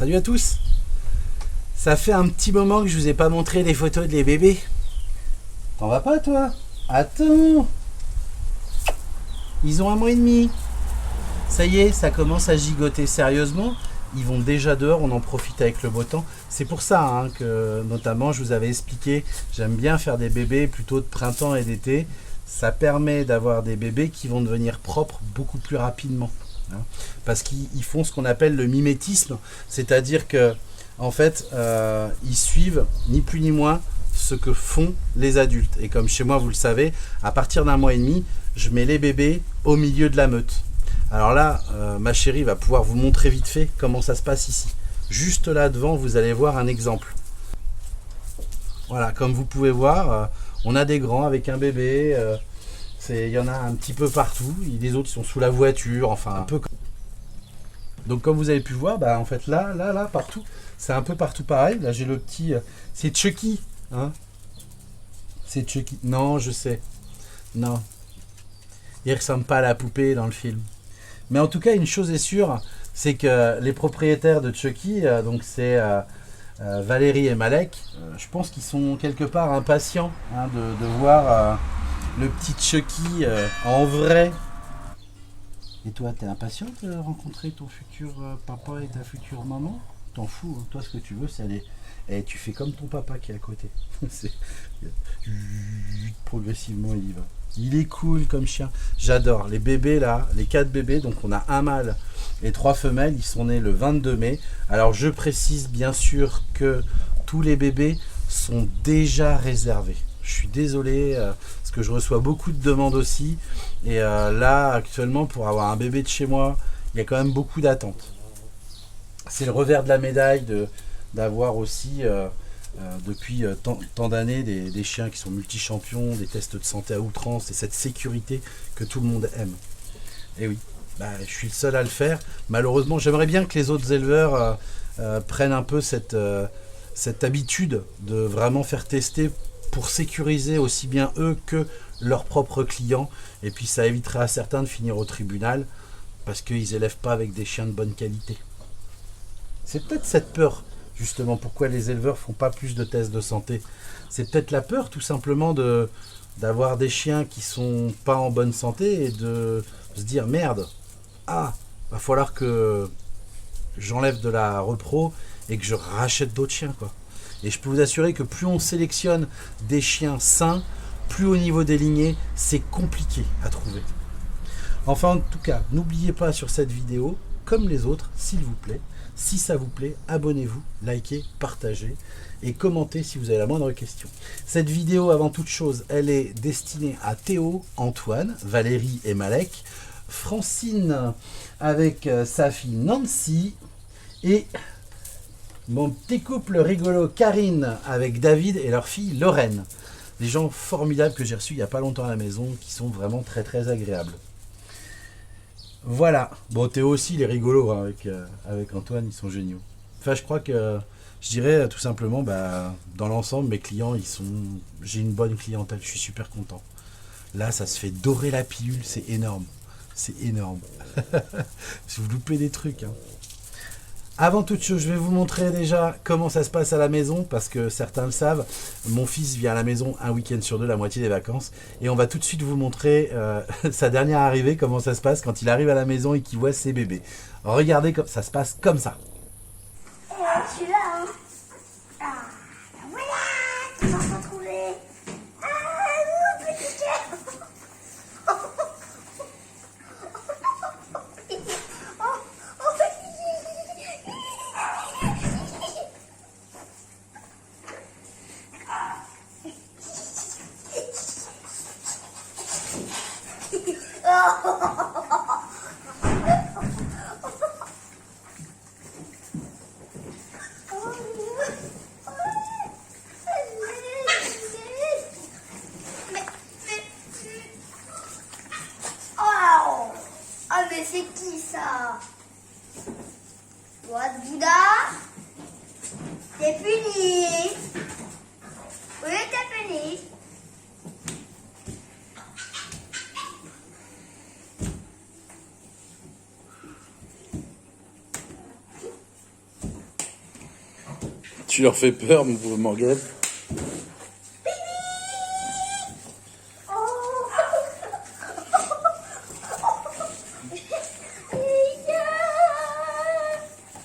Salut à tous. Ça fait un petit moment que je vous ai pas montré des photos des bébés. T'en vas pas toi? Attends. Ils ont 1 mois et demi. Ça y est, ça commence à gigoter sérieusement. Ils vont déjà dehors, on en profite avec le beau temps. C'est pour ça que notamment je vous avais expliqué, j'aime bien faire des bébés plutôt de printemps et d'été. Ça permet d'avoir des bébés qui vont devenir propres beaucoup plus rapidement. Parce qu'ils font ce qu'on appelle le mimétisme, c'est-à-dire que en fait, ils suivent ni plus ni moins ce que font les adultes. Et comme chez moi, vous le savez, à partir d'1 mois et demi, je mets les bébés au milieu de la meute. Alors là, ma chérie va pouvoir vous montrer vite fait comment ça se passe ici. Juste là devant, vous allez voir un exemple. Voilà, comme vous pouvez voir, on a des grands avec un bébé. Il y en a un petit peu partout. Les autres sont sous la voiture, enfin un peu comme... Donc comme vous avez pu voir, en fait là, partout, c'est un peu partout pareil. Là j'ai le petit... c'est Chucky, hein. C'est Chucky. Non, je sais. Non. Il ressemble pas à la poupée dans le film. Mais en tout cas, une chose est sûre, c'est que les propriétaires de Chucky, donc c'est Valérie et Malek, je pense qu'ils sont quelque part impatients de voir le petit Chucky en vrai. Et toi, t'es impatiente de rencontrer ton futur papa et ta future maman? T'en fous, hein. Toi ce que tu veux c'est aller... Et tu fais comme ton papa qui est à côté. Progressivement il y va. Il est cool comme chien. J'adore. Les bébés là, les 4 bébés, donc on a un mâle et 3 femelles, ils sont nés le 22 mai. Alors je précise bien sûr que tous les bébés sont déjà réservés. Je suis désolé parce que je reçois beaucoup de demandes aussi. Et là actuellement pour avoir un bébé de chez moi, il y a quand même beaucoup d'attentes. C'est le revers de la médaille d'avoir aussi depuis tant d'années des chiens qui sont multi-champions, des tests de santé à outrance et cette sécurité que tout le monde aime. Et oui, je suis le seul à le faire. Malheureusement, j'aimerais bien que les autres éleveurs prennent un peu cette habitude de vraiment faire tester pour sécuriser aussi bien eux que leurs propres clients. Et puis ça éviterait à certains de finir au tribunal parce qu'ils n'élèvent pas avec des chiens de bonne qualité. C'est peut-être cette peur, justement, pourquoi les éleveurs font pas plus de tests de santé. C'est peut-être la peur, tout simplement, d'avoir des chiens qui sont pas en bonne santé et de se dire, merde, va falloir que j'enlève de la repro et que je rachète d'autres chiens, quoi. Et je peux vous assurer que plus on sélectionne des chiens sains, plus au niveau des lignées, c'est compliqué à trouver. Enfin, en tout cas, n'oubliez pas sur cette vidéo, comme les autres, s'il vous plaît, si ça vous plaît, abonnez-vous, likez, partagez et commentez si vous avez la moindre question. Cette vidéo, avant toute chose, elle est destinée à Théo, Antoine, Valérie et Malek, Francine avec sa fille Nancy et mon petit couple rigolo Karine avec David et leur fille Lorraine. Des gens formidables que j'ai reçus il n'y a pas longtemps à la maison, qui sont vraiment très très agréables. Voilà. Bon, Théo aussi, il est rigolo avec Antoine, ils sont géniaux. Enfin, je crois que, je dirais tout simplement, dans l'ensemble, mes clients, j'ai une bonne clientèle, je suis super content. Là, ça se fait dorer la pilule, c'est énorme. C'est énorme. Si vous loupez des trucs, hein. Avant toute chose, je vais vous montrer déjà comment ça se passe à la maison, parce que certains le savent, mon fils vient à la maison un week-end sur 2, la moitié des vacances, et on va tout de suite vous montrer sa dernière arrivée, comment ça se passe quand il arrive à la maison et qu'il voit ses bébés. Regardez, ça se passe comme ça. Je suis là, hein. Voilà, tu m'as retrouvé. Petit cœur. Mais c'est qui ça? Toi, Bouddha? T'es puni. Oui, t'es puni. Tu leur fais peur, mon pauvre Morgane.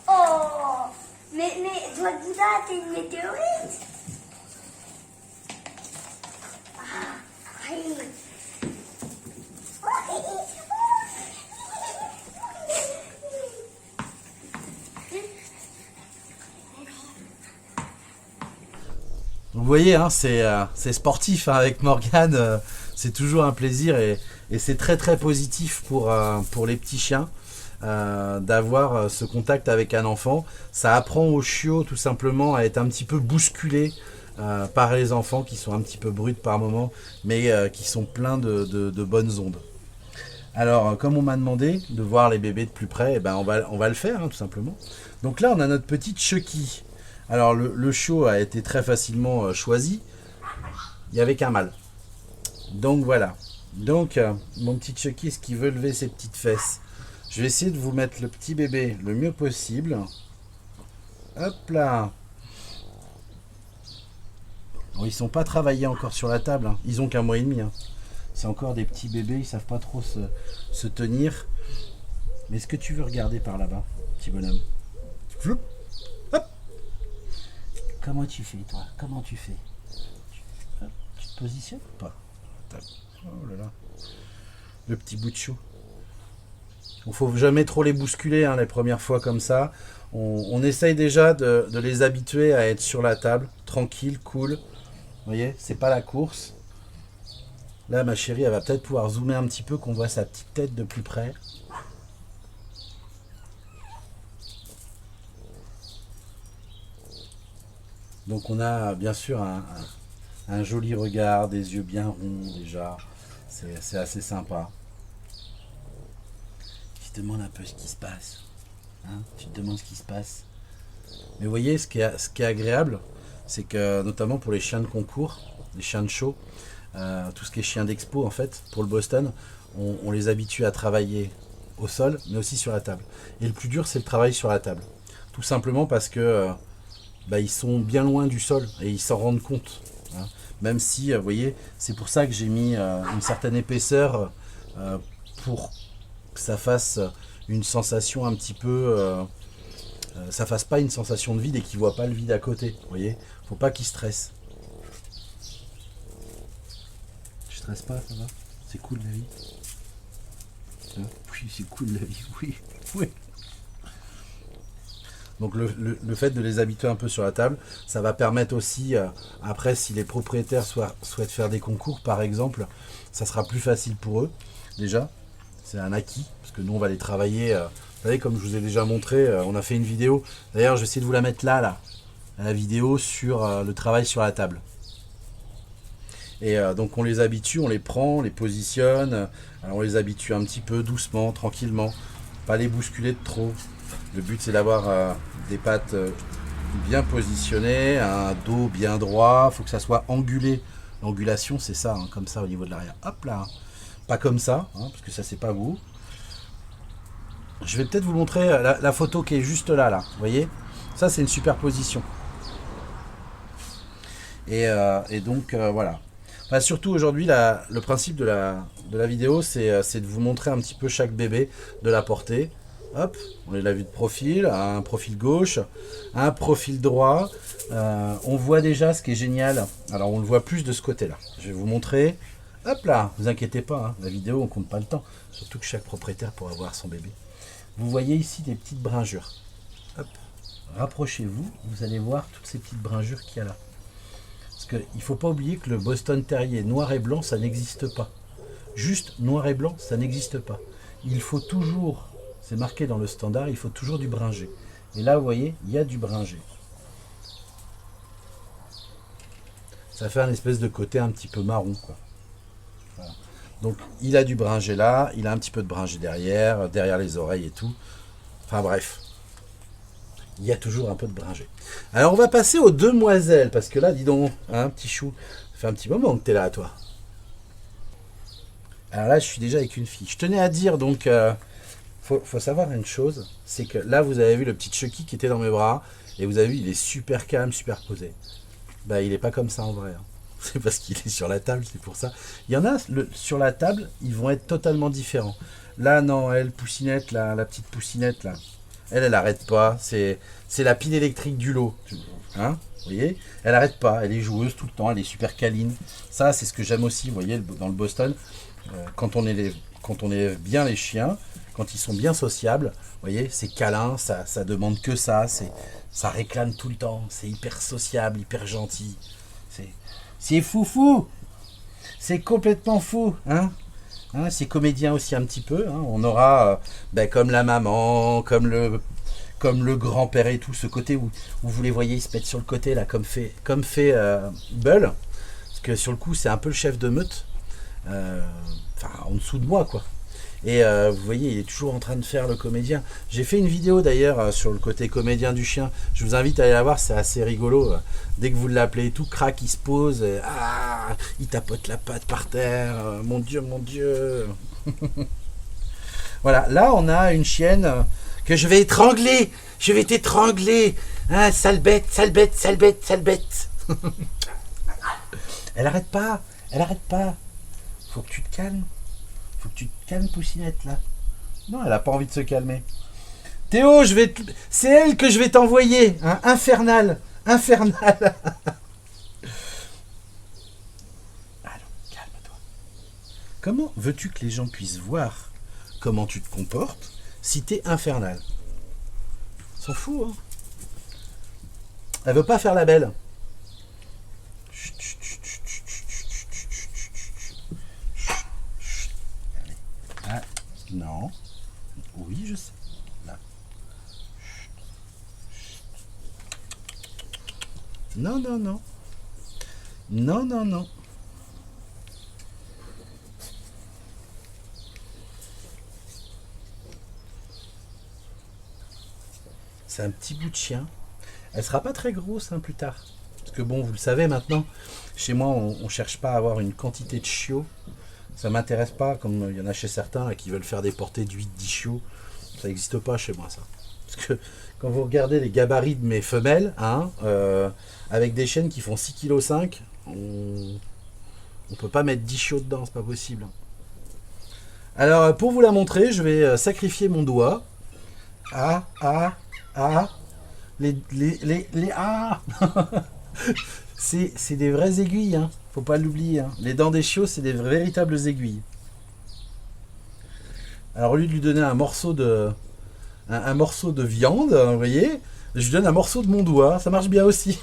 Oh, mais toi, Bouddha, t'es une météorite. Ah, allez. Vous voyez, hein, c'est sportif hein, avec Morgane. C'est toujours un plaisir et c'est très très positif pour les petits chiens d'avoir ce contact avec un enfant. Ça apprend aux chiots tout simplement à être un petit peu bousculés par les enfants qui sont un petit peu bruts par moment, mais qui sont pleins de bonnes ondes. Alors, comme on m'a demandé de voir les bébés de plus près, eh ben, on va le faire hein, tout simplement. Donc là, on a notre petite Chucky. Alors, le chiot a été très facilement choisi. Il n'y avait qu'un mâle. Donc voilà. Donc, mon petit Chucky, est-ce qu'il veut lever ses petites fesses? Je vais essayer de vous mettre le petit bébé le mieux possible. Hop là. Bon, ils ne sont pas travaillés encore sur la table. Hein. Ils ont qu'un mois et demi. Hein. C'est encore des petits bébés, ils ne savent pas trop se tenir. Mais est-ce que tu veux regarder par là-bas, petit bonhomme? Floup. Hop. Comment tu fais, toi? Comment tu fais? Hop. Tu te positionnes ou pas? Oh là là. Le petit bout de chou. Il ne faut jamais trop les bousculer hein, les premières fois comme ça. On essaye déjà de les habituer à être sur la table, tranquille, cool. Vous voyez, c'est pas la course. Là, ma chérie, elle va peut-être pouvoir zoomer un petit peu, qu'on voit sa petite tête de plus près. Donc on a bien sûr un joli regard, des yeux bien ronds déjà. C'est assez sympa. Tu te demandes un peu ce qui se passe. Hein, tu te demandes ce qui se passe. Mais vous voyez, ce qui est agréable, c'est que notamment pour les chiens de concours, les chiens de show, tout ce qui est chien d'expo en fait, pour le Boston, on les habitue à travailler au sol, mais aussi sur la table. Et le plus dur, c'est le travail sur la table. Tout simplement parce que ils sont bien loin du sol et ils s'en rendent compte. Hein. Même si, vous voyez, c'est pour ça que j'ai mis une certaine épaisseur pour que ça fasse une sensation un petit peu... ça fasse pas une sensation de vide et qu'ils voient pas le vide à côté. Vous voyez, faut pas qu'ils stressent. Tu stresses pas, ça va? C'est cool la vie. Hein? Oui, c'est cool la vie, oui. Oui. Donc le fait de les habituer un peu sur la table, ça va permettre aussi, après si les propriétaires souhaitent faire des concours par exemple, ça sera plus facile pour eux, déjà, c'est un acquis, parce que nous on va les travailler, vous savez comme je vous ai déjà montré, on a fait une vidéo, d'ailleurs je vais essayer de vous la mettre là, la vidéo sur le travail sur la table. Et donc on les habitue, on les prend, on les positionne, alors on les habitue un petit peu doucement, tranquillement, pas les bousculer de trop. Le but c'est d'avoir des pattes bien positionnées, un dos bien droit, il faut que ça soit angulé. L'angulation c'est ça, hein, comme ça au niveau de l'arrière. Hop là, pas comme ça, hein, parce que ça c'est pas beau. Je vais peut-être vous montrer la photo qui est juste là. Vous voyez, ça c'est une superposition. Et donc voilà. Enfin, surtout aujourd'hui, le principe de la vidéo, c'est de vous montrer un petit peu chaque bébé, de la portée. Hop, on a la vue de profil, un profil gauche, un profil droit. On voit déjà ce qui est génial. Alors on le voit plus de ce côté-là. Je vais vous montrer. Hop là, vous inquiétez pas, hein, la vidéo on compte pas le temps. Surtout que chaque propriétaire pourra voir son bébé. Vous voyez ici des petites bringures. Hop, rapprochez-vous, vous allez voir toutes ces petites bringures qu'il y a là. Parce qu'il ne faut pas oublier que le Boston Terrier noir et blanc, ça n'existe pas. Juste noir et blanc, ça n'existe pas. Il faut toujours, c'est marqué dans le standard, il faut toujours du bringé. Et là, vous voyez, il y a du bringé. Ça fait un espèce de côté un petit peu marron, quoi. Voilà. Donc, il a du bringé là, il a un petit peu de bringé derrière les oreilles et tout. Enfin bref. Il y a toujours un peu de bringé. Alors on va passer aux demoiselles, parce que là, dis donc, hein, petit chou, ça fait un petit moment que tu es là, toi. Alors là, je suis déjà avec une fille. Je tenais à dire donc faut savoir une chose, c'est que là, vous avez vu le petit Chucky qui était dans mes bras, et vous avez vu, il est super calme, super posé. Bah, il est pas comme ça en vrai. Hein. C'est parce qu'il est sur la table, c'est pour ça. Il y en a, sur la table, ils vont être totalement différents. Là, non, elle, Poussinette, la petite Poussinette, là, elle arrête pas. C'est la pile électrique du lot. Hein, vous voyez, elle arrête pas, elle est joueuse tout le temps, elle est super câline. Ça, c'est ce que j'aime aussi, vous voyez, dans le Boston, quand on élève bien les chiens, quand ils sont bien sociables, vous voyez, c'est câlin, ça demande que ça réclame tout le temps, c'est hyper sociable, hyper gentil. C'est foufou, c'est complètement fou, hein. Hein, c'est comédien aussi un petit peu, hein. On aura, comme la maman, comme le grand-père et tout, ce côté où vous les voyez, ils se mettent sur le côté, là, comme fait Bull, parce que sur le coup, c'est un peu le chef de meute, en dessous de moi, quoi. Et vous voyez, il est toujours en train de faire le comédien. J'ai fait une vidéo d'ailleurs sur le côté comédien du chien. Je vous invite à aller la voir, c'est assez rigolo. Dès que vous l'appelez, tout craque, il se pose. Il tapote la patte par terre. Mon Dieu, mon Dieu. Voilà, là on a une chienne que je vais étrangler. Je vais t'étrangler. Hein, sale bête, sale bête, sale bête, sale bête. Elle arrête pas. Elle arrête pas. Faut que tu te calmes. Faut que tu te calmes, Poussinette, là. Non, elle a pas envie de se calmer. Théo, c'est elle que je vais t'envoyer. Hein, infernal. Infernal. Alors, calme-toi. Comment veux-tu que les gens puissent voir comment tu te comportes si t'es infernal? S'en fout, hein. Elle veut pas faire la belle. Non. Oui, je sais. Là. Non, non, non. Non, non, non. C'est un petit bout de chien. Elle sera pas très grosse plus tard. Parce que bon, vous le savez maintenant, chez moi, on cherche pas à avoir une quantité de chiots. Ça m'intéresse pas, comme il y en a chez certains là, qui veulent faire des portées de 8-10 chiots. Ça n'existe pas chez moi, ça. Parce que quand vous regardez les gabarits de mes femelles, hein, avec des chiennes qui font 6,5 kg, on peut pas mettre 10 chiots dedans, c'est pas possible. Alors, pour vous la montrer, je vais sacrifier mon doigt. Les c'est des vraies aiguilles, hein. Faut pas l'oublier. Hein. Les dents des chiots, c'est des véritables aiguilles. Alors au lieu de lui donner un morceau de viande, vous voyez, je lui donne un morceau de mon doigt. Ça marche bien aussi.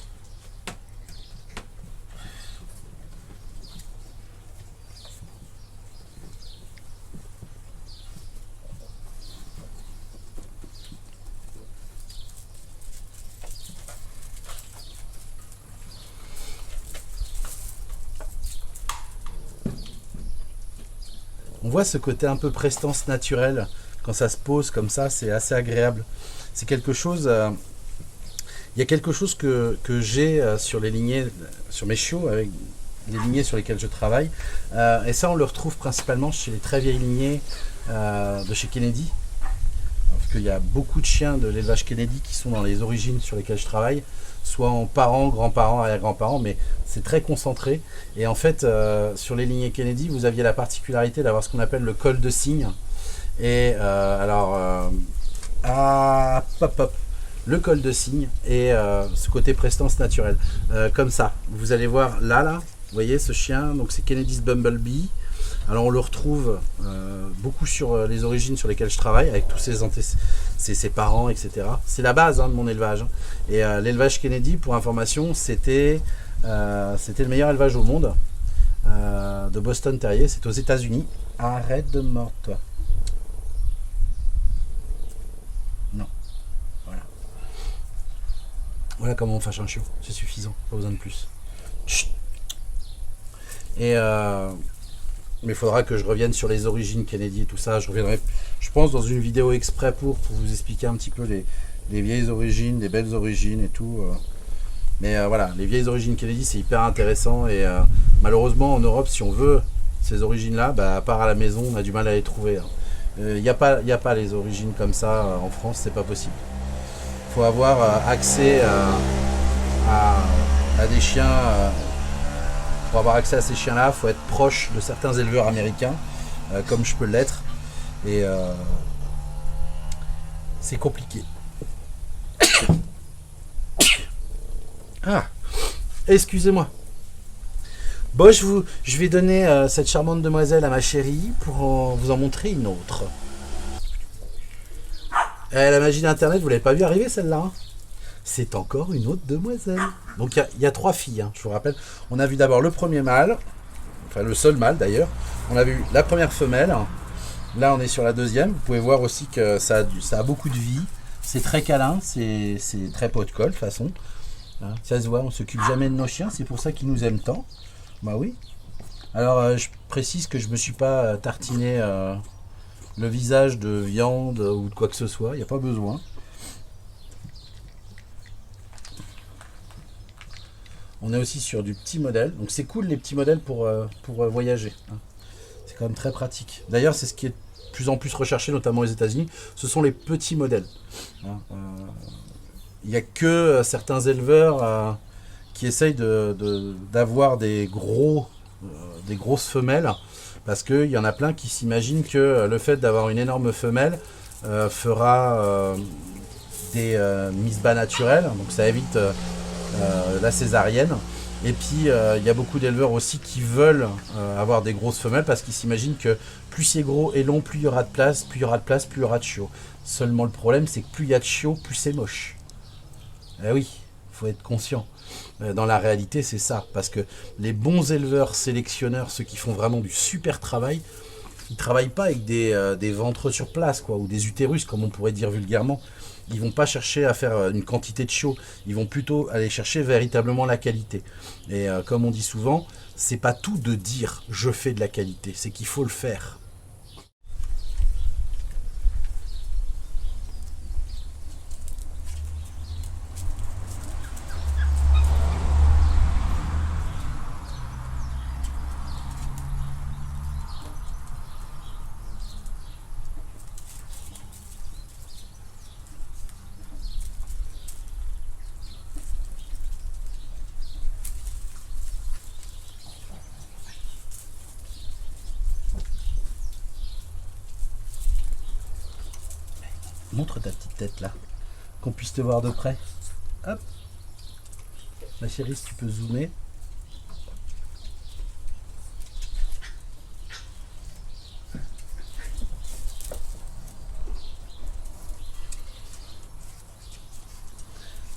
On voit ce côté un peu prestance naturelle quand ça se pose comme ça, c'est assez agréable. C'est quelque chose. Il y a quelque chose que j'ai sur les lignées, sur mes chiots, avec les lignées sur lesquelles je travaille. Et ça, on le retrouve principalement chez les très vieilles lignées de chez Kennedy. Parce qu'il y a beaucoup de chiens de l'élevage Kennedy qui sont dans les origines sur lesquelles je travaille, soit en parents, grands-parents, arrière-grands-parents, mais c'est très concentré. Et en fait, sur les lignées Kennedy, vous aviez la particularité d'avoir ce qu'on appelle le col de cygne. Et le col de cygne et ce côté prestance naturelle. Comme ça, vous allez voir là, vous voyez ce chien, donc c'est Kennedy's Bumblebee. Alors on le retrouve beaucoup sur les origines sur lesquelles je travaille, avec tous ses parents, etc. C'est la base de mon élevage. Hein. Et l'élevage Kennedy, pour information, c'était le meilleur élevage au monde de Boston Terrier. C'est aux États-Unis. Arrête de mordre, toi. Non. Voilà. Voilà comment on fâche un chiot. C'est suffisant. Pas besoin de plus. Chut. Et mais il faudra que je revienne sur les origines Kennedy et tout ça. Je reviendrai, je pense, dans une vidéo exprès pour vous expliquer un petit peu les vieilles origines, les belles origines et tout. Mais voilà, les vieilles origines Kennedy, c'est hyper intéressant. Et malheureusement, en Europe, si on veut ces origines-là, à part à la maison, on a du mal à les trouver. Hein. Il n'y a pas les origines comme ça en France, c'est pas possible. Il faut avoir accès à des chiens. Pour avoir accès à ces chiens-là, il faut être proche de certains éleveurs américains, comme je peux l'être. Et c'est compliqué. Ah, excusez-moi. Bon, je vais donner cette charmante demoiselle à ma chérie pour vous en montrer une autre. La magie d'Internet, vous l'avez pas vu arriver celle-là, hein? C'est encore une autre demoiselle. Donc il y a 3 filles, hein, je vous rappelle. On a vu d'abord le premier mâle, enfin le seul mâle d'ailleurs. On a vu la première femelle. Là on est sur la deuxième. Vous pouvez voir aussi que ça a beaucoup de vie. C'est très câlin, c'est très pot de colle de toute façon. Hein, ça se voit, on s'occupe jamais de nos chiens, c'est pour ça qu'ils nous aiment tant. Bah oui. Alors je précise que je me suis pas tartiné le visage de viande ou de quoi que ce soit, il n'y a pas besoin. On est aussi sur du petit modèle, donc c'est cool les petits modèles pour voyager. Hein. C'est quand même très pratique. D'ailleurs, c'est ce qui est de plus en plus recherché, notamment aux États-Unis, ce sont les petits modèles. Hein. Il n'y a que certains éleveurs qui essayent d'avoir des grosses femelles, parce qu'il y en a plein qui s'imaginent que le fait d'avoir une énorme femelle fera des mises bas naturelles, donc ça évite la césarienne. Et puis il y a beaucoup d'éleveurs aussi qui veulent avoir des grosses femelles parce qu'ils s'imaginent que plus c'est gros et long, plus il y aura de place, plus il y aura de place, plus il y aura de chiots. Seulement le problème c'est que plus il y a de chiots, plus c'est moche. Eh oui, il faut être conscient. Dans la réalité c'est ça, parce que les bons éleveurs sélectionneurs, ceux qui font vraiment du super travail, ils travaillent pas avec des ventres sur place, quoi, ou des utérus comme on pourrait dire vulgairement. Ils vont pas chercher à faire une quantité de chiots, ils vont plutôt aller chercher véritablement la qualité. Et comme on dit souvent, c'est pas tout de dire je fais de la qualité, c'est qu'il faut le faire. Montre ta petite tête là, qu'on puisse te voir de près. Hop. Ma chérie, si tu peux zoomer.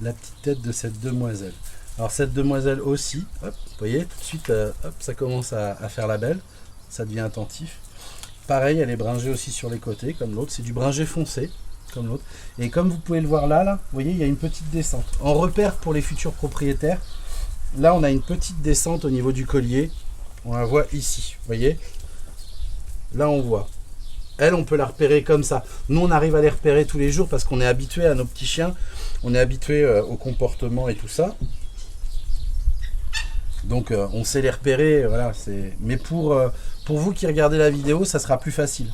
La petite tête de cette demoiselle. Alors cette demoiselle aussi, hop, vous voyez, tout de suite, hop, ça commence à faire la belle. Ça devient attentif. Pareil, elle est bringée aussi sur les côtés, comme l'autre. C'est du bringé foncé. Comme l'autre. Et comme vous pouvez le voir là, vous voyez, il y a une petite descente. En repère pour les futurs propriétaires, là on a une petite descente au niveau du collier. On la voit ici, vous voyez. Là on voit. Elle, on peut la repérer comme ça. Nous, on arrive à les repérer tous les jours parce qu'on est habitué à nos petits chiens. On est habitué au comportement et tout ça. Donc on sait les repérer, voilà. Mais pour vous qui regardez la vidéo, ça sera plus facile.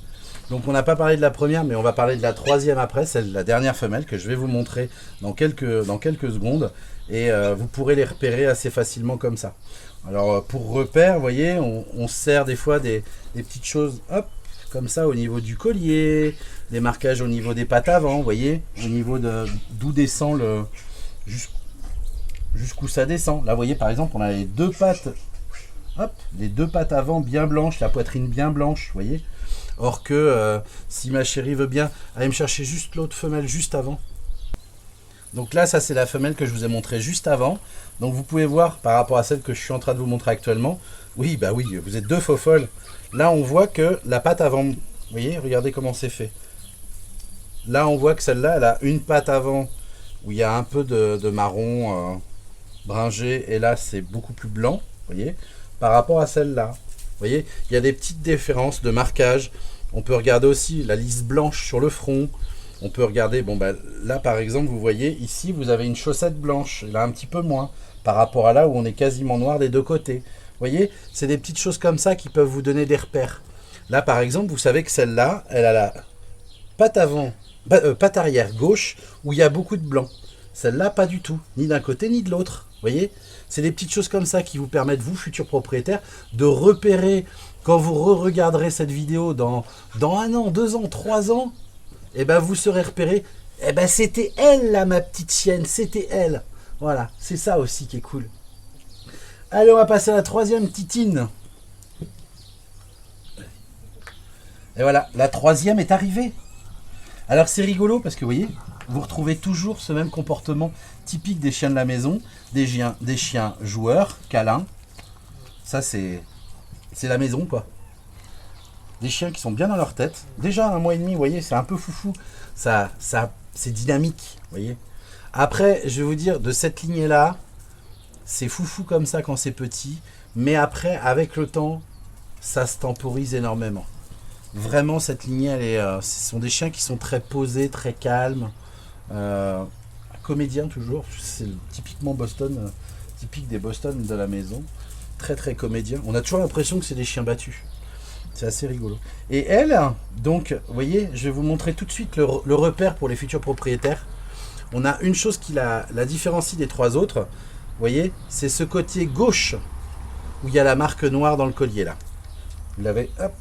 Donc on n'a pas parlé de la première, mais on va parler de la troisième après, celle la dernière femelle que je vais vous montrer dans quelques secondes. Et vous pourrez les repérer assez facilement comme ça. Alors pour repère, vous voyez, on sert des fois des petites choses, hop, comme ça au niveau du collier, des marquages au niveau des pattes avant, vous voyez, au niveau d'où descend le... jusqu'où ça descend. Là vous voyez par exemple, on a les deux pattes, hop, les deux pattes avant bien blanches, la poitrine bien blanche, vous voyez. Or que si ma chérie veut bien aller me chercher juste l'autre femelle juste avant. Donc là, ça c'est la femelle que je vous ai montrée juste avant. Donc vous pouvez voir par rapport à celle que je suis en train de vous montrer actuellement. Oui, bah oui, vous êtes deux faux folles. Là, on voit que la patte avant, vous voyez, regardez comment c'est fait. Là, on voit que celle-là, elle a une patte avant où il y a un peu de marron bringé. Et là, c'est beaucoup plus blanc, vous voyez, par rapport à celle-là. Vous voyez, il y a des petites différences de marquage. On peut regarder aussi la lisse blanche sur le front. On peut regarder, bon bah là par exemple, vous voyez, ici vous avez une chaussette blanche. Là un petit peu moins, par rapport à là où on est quasiment noir des deux côtés. Vous voyez, c'est des petites choses comme ça qui peuvent vous donner des repères. Là, par exemple, vous savez que celle-là, elle a la patte avant, patte arrière gauche, où il y a beaucoup de blanc. Celle-là, pas du tout, ni d'un côté ni de l'autre. Vous voyez, c'est des petites choses comme ça qui vous permettent, vous, futurs propriétaires, de repérer, quand vous re-regarderez cette vidéo dans 1 an, 2 ans, 3 ans, et ben vous serez repéré, et ben c'était elle là, ma petite chienne, c'était elle. Voilà, c'est ça aussi qui est cool. Allez, on va passer à la 3e titine. Et voilà, la 3e est arrivée. Alors c'est rigolo parce que vous voyez, vous retrouvez toujours ce même comportement typique des chiens de la maison, des chiens joueurs, câlins. Ça c'est la maison quoi. Des chiens qui sont bien dans leur tête. Déjà 1 mois et demi, vous voyez, c'est un peu foufou. Ça c'est dynamique, vous voyez. Après, je vais vous dire, de cette lignée-là, c'est foufou comme ça quand c'est petit. Mais après, avec le temps, ça se temporise énormément. Vraiment, cette lignée, ce sont des chiens qui sont très posés, très calmes. Comédiens toujours. C'est typiquement Boston, typique des Boston de la maison. Très très comédien. On a toujours l'impression que c'est des chiens battus. C'est assez rigolo. Et elle, donc, vous voyez, je vais vous montrer tout de suite le repère pour les futurs propriétaires. On a une chose qui la différencie des 3 autres. Vous voyez, c'est ce côté gauche où il y a la marque noire dans le collier là. Vous l'avez, hop,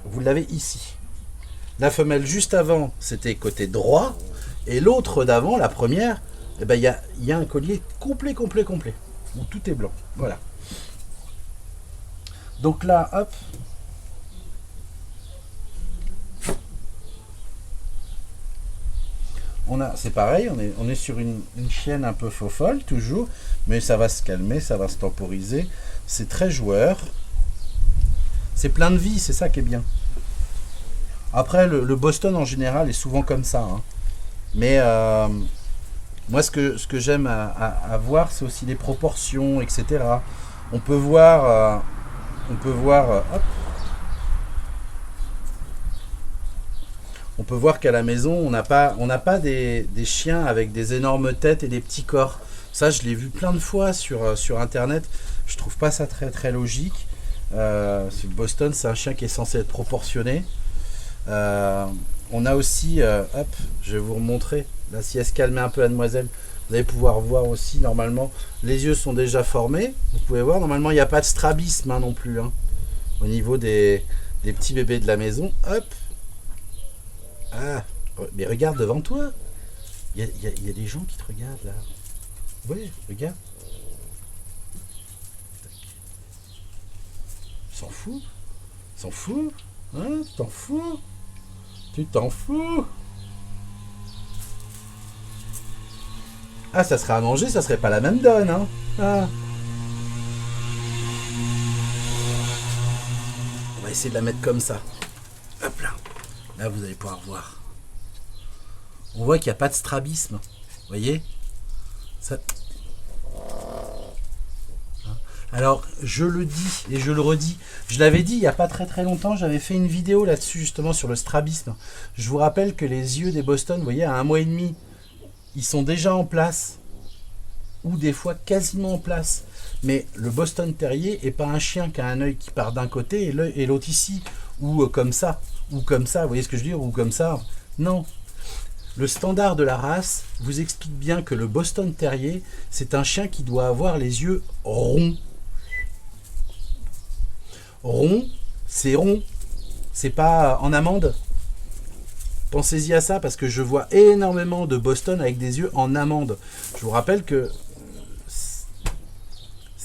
vous l'avez ici. La femelle juste avant, c'était côté droit. Et l'autre d'avant, la première, eh ben, il y a un collier complet. Où tout est blanc. Voilà. Donc là, hop. C'est pareil, on est sur une chienne un peu faux-folle, toujours. Mais ça va se calmer, ça va se temporiser. C'est très joueur. C'est plein de vie, c'est ça qui est bien. Après, le Boston en général est souvent comme ça. Hein. Mais moi, ce que j'aime à voir, c'est aussi les proportions, etc. On peut voir, hop. On peut voir qu'à la maison, on n'a pas des chiens avec des énormes têtes et des petits corps. Ça, je l'ai vu plein de fois sur Internet. Je trouve pas ça très très logique. Boston, c'est un chien qui est censé être proportionné. On a aussi, hop, je vais vous remontrer. Là, si elle se calme un peu, la demoiselle, vous allez pouvoir voir aussi, normalement, les yeux sont déjà formés. Vous pouvez voir, normalement, il n'y a pas de strabisme hein, non plus. Hein, au niveau des petits bébés de la maison. Hop. Ah, mais regarde devant toi. Il y a des gens qui te regardent là. Oui, regarde. S'en fout. S'en fout. Hein, tu t'en fous. Tu t'en fous. Ah, ça serait à manger, ça serait pas la même donne, hein. Ah. On va essayer de la mettre comme ça. Hop là. Là, vous allez pouvoir voir. On voit qu'il n'y a pas de strabisme. Vous voyez ça... Alors, je le dis et je le redis. Je l'avais dit il n'y a pas très longtemps. J'avais fait une vidéo là-dessus, justement, sur le strabisme. Je vous rappelle que les yeux des Boston, vous voyez, à 1 mois et demi, ils sont déjà en place. Ou des fois quasiment en place. Mais le Boston Terrier n'est pas un chien qui a un œil qui part d'un côté et l'autre ici. Ou comme ça. Ou comme ça, vous voyez ce que je veux dire, ou comme ça. Non. Le standard de la race vous explique bien que le Boston Terrier, c'est un chien qui doit avoir les yeux ronds. Rond, c'est rond. C'est pas en amande. Pensez-y à ça, parce que je vois énormément de Boston avec des yeux en amande. Je vous rappelle que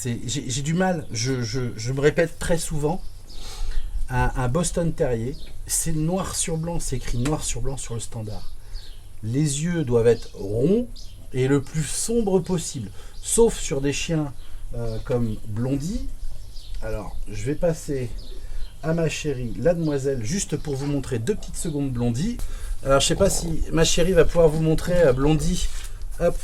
j'ai du mal, je me répète très souvent, un Boston Terrier, c'est noir sur blanc, c'est écrit noir sur blanc sur le standard. Les yeux doivent être ronds et le plus sombre possible, sauf sur des chiens comme Blondie. Alors, je vais passer à ma chérie, la demoiselle, juste pour vous montrer 2 petites secondes Blondie. Alors, je sais pas si ma chérie va pouvoir vous montrer Blondie. Hop.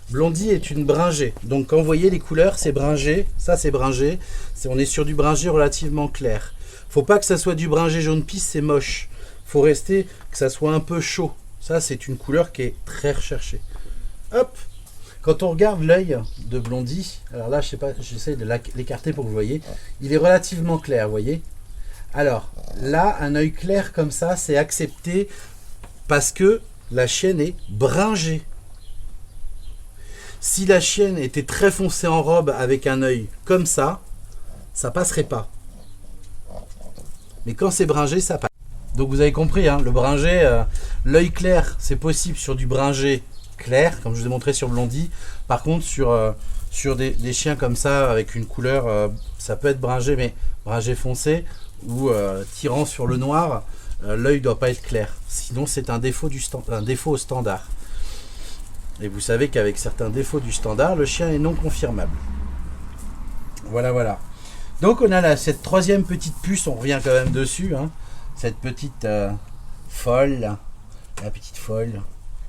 Blondie est une bringée. Donc, quand vous voyez les couleurs, c'est bringé. Ça, c'est bringé. On est sur du bringé relativement clair. Faut pas que ça soit du bringé jaune pisse, c'est moche. Faut rester que ça soit un peu chaud. Ça, c'est une couleur qui est très recherchée. Hop. Quand on regarde l'œil de Blondie, alors là, je sais pas, j'essaie de l'écarter pour que vous voyez. Il est relativement clair, vous voyez. Alors, là, un œil clair comme ça, c'est accepté parce que la chienne est bringée. Si la chienne était très foncée en robe avec un œil comme ça passerait pas. Mais quand c'est bringé, ça passe. Donc vous avez compris, hein, le bringé, l'œil clair, c'est possible sur du bringé clair, comme je vous ai montré sur Blondie. Par contre, sur des chiens comme ça, avec une couleur, ça peut être bringé, mais bringé foncé ou tirant sur le noir, l'œil ne doit pas être clair. Sinon, c'est un défaut, un défaut au standard. Et vous savez qu'avec certains défauts du standard, le chien est non confirmable. Voilà, voilà. Donc on a là, cette troisième petite puce, on revient quand même dessus, hein, cette petite folle, là. La petite folle.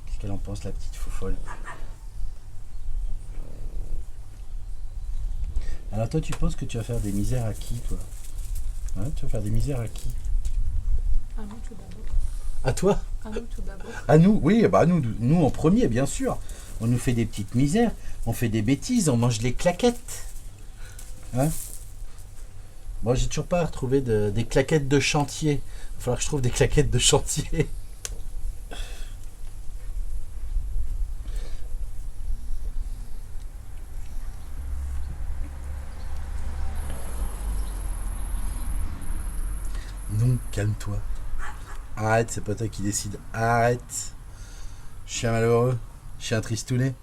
Qu'est-ce qu'elle en pense, la petite folle? Alors toi, tu penses que tu vas faire des misères à qui, toi? Hein, tu vas faire des misères à qui? À nous tout d'abord. À toi? À nous tout d'abord. À nous, oui, bah nous en premier, bien sûr. On nous fait des petites misères, on fait des bêtises, on mange les claquettes. Hein? Moi, j'ai toujours pas retrouvé des claquettes de chantier. Il va falloir que je trouve des claquettes de chantier. Non, calme-toi. Arrête, c'est pas toi qui décide. Arrête. Chien malheureux, chien tristounet.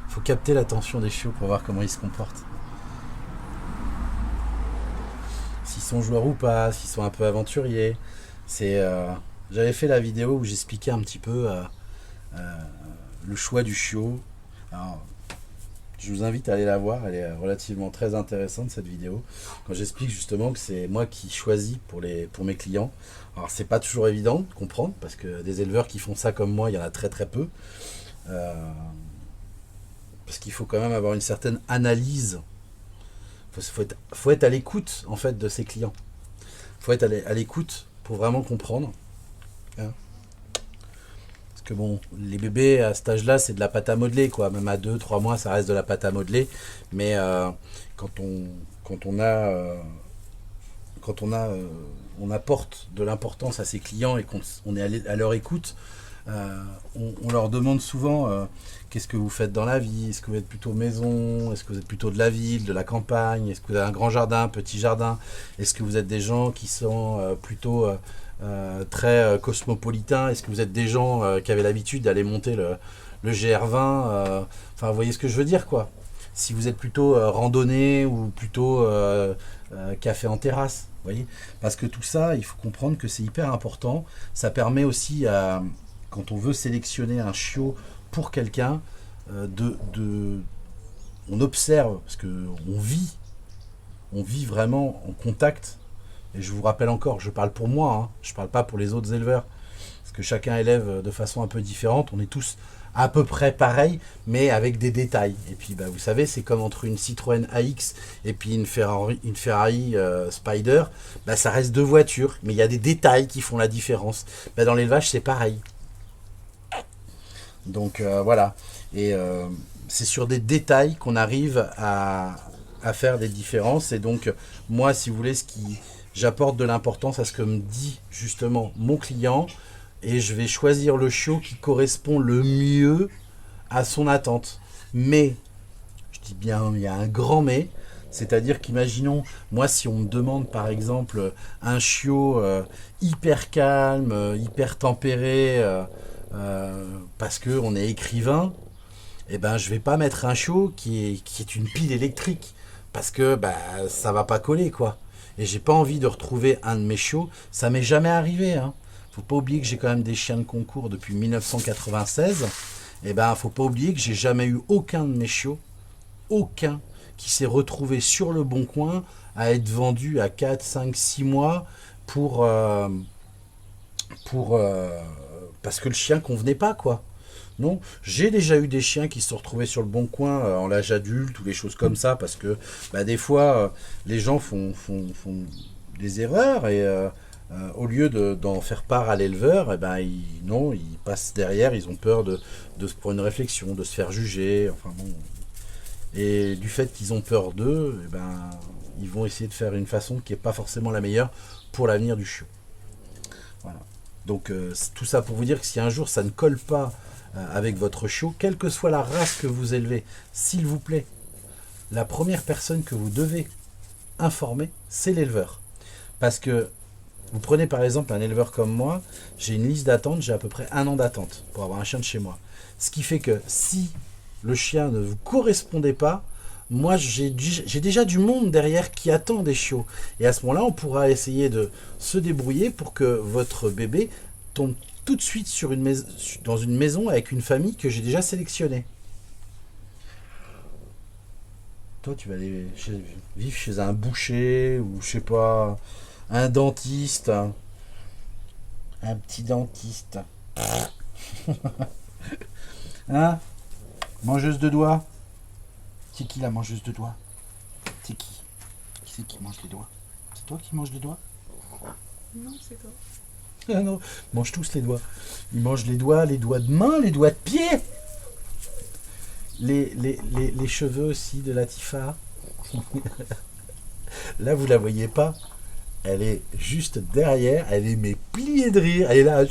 Faut capter l'attention des chiots pour voir comment ils se comportent. S'ils sont joueurs ou pas, s'ils sont un peu aventuriers. J'avais fait la vidéo où j'expliquais un petit peu le choix du chiot. Alors, je vous invite à aller la voir, elle est relativement très intéressante cette vidéo. Quand j'explique justement que c'est moi qui choisis pour mes clients. Alors c'est pas toujours évident de comprendre parce que des éleveurs qui font ça comme moi, il y en a très très peu. Parce qu'il faut quand même avoir une certaine analyse. Faut être à l'écoute en fait de ses clients. Faut être à l'écoute pour vraiment comprendre. Hein. Parce que bon, les bébés à cet âge-là, c'est de la pâte à modeler, quoi. Même à 2-3 mois, ça reste de la pâte à modeler. Mais on apporte de l'importance à ses clients et qu'on est à leur écoute. On leur demande souvent qu'est-ce que vous faites dans la vie, est-ce que vous êtes plutôt maison, est-ce que vous êtes plutôt de la ville, de la campagne, est-ce que vous avez un grand jardin, un petit jardin, est-ce que vous êtes des gens qui sont plutôt très cosmopolitains, est-ce que vous êtes des gens qui avaient l'habitude d'aller monter le GR20, enfin vous voyez ce que je veux dire quoi. Si vous êtes plutôt randonnée ou plutôt café en terrasse, vous voyez, parce que tout ça, il faut comprendre que c'est hyper important, ça permet aussi à quand on veut sélectionner un chiot pour quelqu'un, on observe, parce qu'on vit vraiment en contact. Et je vous rappelle encore, je parle pour moi, hein, je ne parle pas pour les autres éleveurs, parce que chacun élève de façon un peu différente, on est tous à peu près pareils, mais avec des détails. Et puis bah, vous savez, c'est comme entre une Citroën AX et puis une Ferrari Spider, bah, ça reste deux voitures, mais il y a des détails qui font la différence. Bah, dans l'élevage, c'est pareil. Donc voilà, et c'est sur des détails qu'on arrive à faire des différences. Et donc moi, si vous voulez, j'apporte de l'importance à ce que me dit justement mon client, et je vais choisir le chiot qui correspond le mieux à son attente. Mais, je dis bien, il y a un grand mais, c'est-à-dire qu'imaginons, moi si on me demande par exemple un chiot hyper calme, hyper tempéré, parce qu'on est écrivain, eh ben, je vais pas mettre un chiot qui est une pile électrique, parce que bah, ça va pas coller, quoi. Et j'ai pas envie de retrouver un de mes chiots, ça m'est jamais arrivé, hein. Faut pas oublier que j'ai quand même des chiens de concours depuis 1996, et ben, faut pas oublier que j'ai jamais eu aucun de mes chiots, aucun, qui s'est retrouvé sur le bon coin à être vendu à 4, 5, 6 mois pour parce que le chien convenait pas, quoi. Non, j'ai déjà eu des chiens qui se sont retrouvés sur le bon coin en l'âge adulte ou des choses comme ça, parce que bah, des fois, les gens font des erreurs et au lieu d'en faire part à l'éleveur, eh ben, non, ils passent derrière, ils ont peur de se prendre une réflexion, de se faire juger, enfin bon. Et du fait qu'ils ont peur d'eux, eh ben, ils vont essayer de faire une façon qui n'est pas forcément la meilleure pour l'avenir du chiot. Voilà. Donc tout ça pour vous dire que si un jour ça ne colle pas avec votre chiot, quelle que soit la race que vous élevez, s'il vous plaît, la première personne que vous devez informer, c'est l'éleveur. Parce que vous prenez par exemple un éleveur comme moi, j'ai une liste d'attente, j'ai à peu près 1 an d'attente pour avoir un chien de chez moi. Ce qui fait que si le chien ne vous correspondait pas, moi j'ai déjà du monde derrière qui attend des chiots. Et à ce moment-là, on pourra essayer de se débrouiller pour que votre bébé tombe tout de suite dans une maison avec une famille que j'ai déjà sélectionnée. Toi, tu vas aller vivre chez un boucher ou je sais pas, un dentiste. Un petit dentiste. Hein? Mangeuse de doigts. C'est qui la mangeuse de doigts? C'est qui? Qui c'est qui mange les doigts? C'est toi qui manges les doigts? Non, c'est toi. Ah non, ils mangent tous les doigts. Ils mangent les doigts de main, les doigts de pied. Les cheveux aussi de Latifa. Là, vous la voyez pas. Elle est juste derrière. Elle est mais pliée de rire. Elle est là.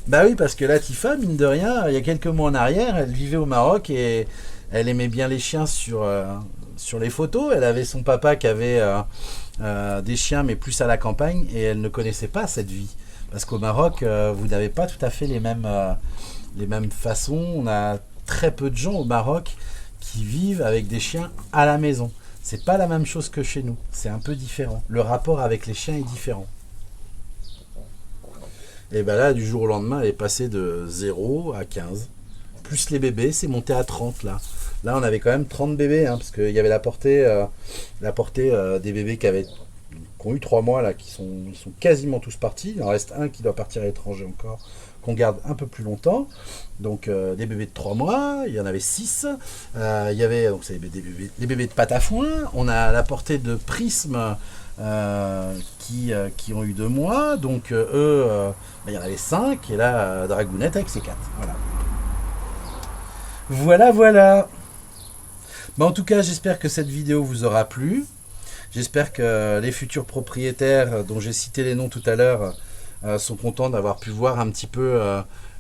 Bah oui, parce que Latifa, mine de rien, il y a quelques mois en arrière, elle vivait au Maroc et elle aimait bien les chiens sur les photos. Elle avait son papa qui avait des chiens, mais plus à la campagne, et elle ne connaissait pas cette vie. Parce qu'au Maroc, vous n'avez pas tout à fait les mêmes façons. On a très peu de gens au Maroc qui vivent avec des chiens à la maison. C'est pas la même chose que chez nous. C'est un peu différent. Le rapport avec les chiens est différent. Et ben là, du jour au lendemain, elle est passée de 0 à 15. Plus les bébés, c'est monté à 30 là. Là, on avait quand même 30 bébés, hein, parce qu'il y avait la portée des bébés qui ont eu 3 mois, là, ils sont quasiment tous partis. Il en reste un qui doit partir à l'étranger encore, qu'on garde un peu plus longtemps. Donc, des bébés de 3 mois, il y en avait 6. Il y avait donc, c'est des bébés de pâte à foin. On a la portée de Prisme, qui ont eu 2 mois. Donc, il y en avait 5. Et là, Dragounette avec ses 4. Voilà. En tout cas, j'espère que cette vidéo vous aura plu. J'espère que les futurs propriétaires dont j'ai cité les noms tout à l'heure sont contents d'avoir pu voir un petit peu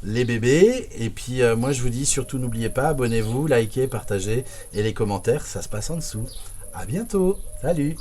les bébés. Et puis moi je vous dis surtout n'oubliez pas, abonnez-vous, likez, partagez et les commentaires, ça se passe en dessous. À bientôt, salut!